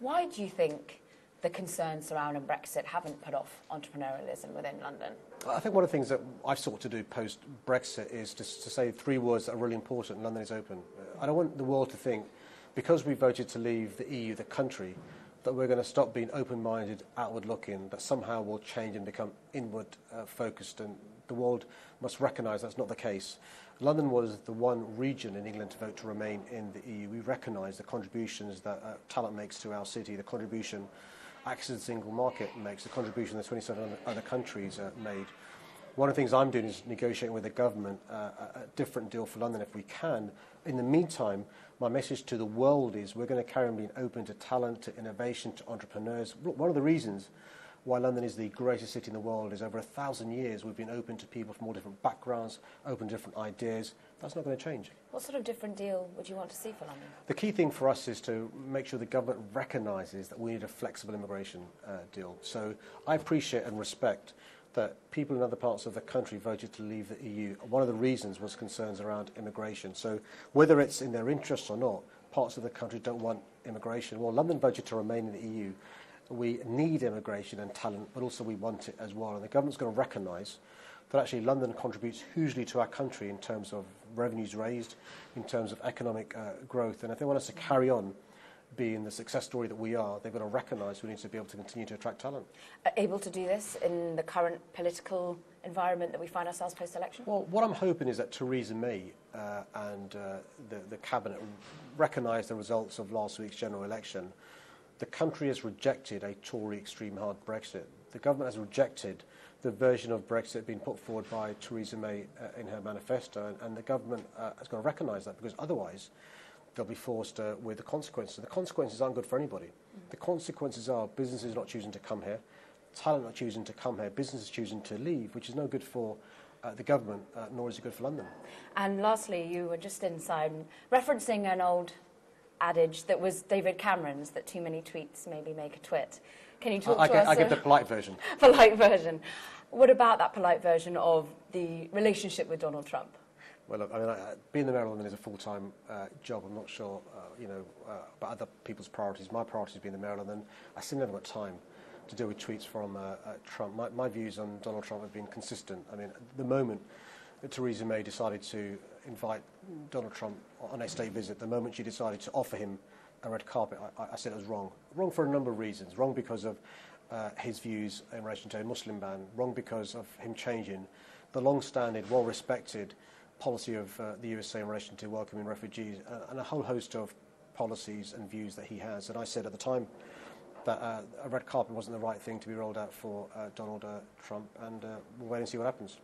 Why do you think the concerns surrounding Brexit haven't put off entrepreneurialism within London? I think one of the things that I've sought to do post-Brexit is to say three words that are really important: London is open. I don't want the world to think, because we voted to leave the EU, the country, that we're going to stop being open-minded, outward-looking, that somehow we'll change and become inward-focused, and the world must recognise that's not the case. London was the one region in England to vote to remain in the EU. We recognise the contributions that talent makes to our city, the contribution access to the single market makes, the contribution that 27 other countries made. One of the things I'm doing is negotiating with the government a different deal for London if we can. In the meantime, my message to the world is we're going to carry on being open to talent, to innovation, to entrepreneurs. One of the reasons why London is the greatest city in the world is over 1,000 years we've been open to people from all different backgrounds, open to different ideas. That's not going to change. What sort of different deal would you want to see for London? The key thing for us is to make sure the government recognises that we need a flexible immigration deal. So I appreciate and respect that people in other parts of the country voted to leave the EU. One of the reasons was concerns around immigration. So whether it's in their interests or not, parts of the country don't want immigration. Well, London voted to remain in the EU. We need immigration and talent, but also we want it as well. And the government's going to recognise that actually London contributes hugely to our country in terms of revenues raised, in terms of economic growth. And if they want us to carry on being the success story that we are, they've got to recognise we need to be able to continue to attract talent. Able to do this in the current political environment that we find ourselves post-election? Well, what I'm hoping is that Theresa May and the Cabinet recognise the results of last week's general election. The country has rejected a Tory extreme hard Brexit. The government has rejected the version of Brexit being put forward by Theresa May in her manifesto, and the government has got to recognise that, because otherwise they'll be forced with the consequences. The consequences aren't good for anybody. The consequences are businesses not choosing to come here, talent not choosing to come here, businesses choosing to leave, which is no good for the government, nor is it good for London. And lastly, you were just inside referencing an old adage that was David Cameron's, that too many tweets maybe make a twit. Can you talk to us? I give the polite version. Polite version. What about that polite version of the relationship with Donald Trump? Well, look, I mean, being the Mayor of London is a full-time job. I'm not sure, about other people's priorities. My priority is being the Mayor of London. I simply haven't got time to deal with tweets from Trump. My views on Donald Trump have been consistent. I mean, the moment that Theresa May decided to invite Donald Trump on a state visit, the moment she decided to offer him a red carpet, I said it was wrong. Wrong for a number of reasons. Wrong because of his views in relation to a Muslim ban. Wrong because of him changing the long-standing, well-respected policy of the USA in relation to welcoming refugees, and a whole host of policies and views that he has. And I said at the time that a red carpet wasn't the right thing to be rolled out for Donald Trump, and we'll wait and see what happens.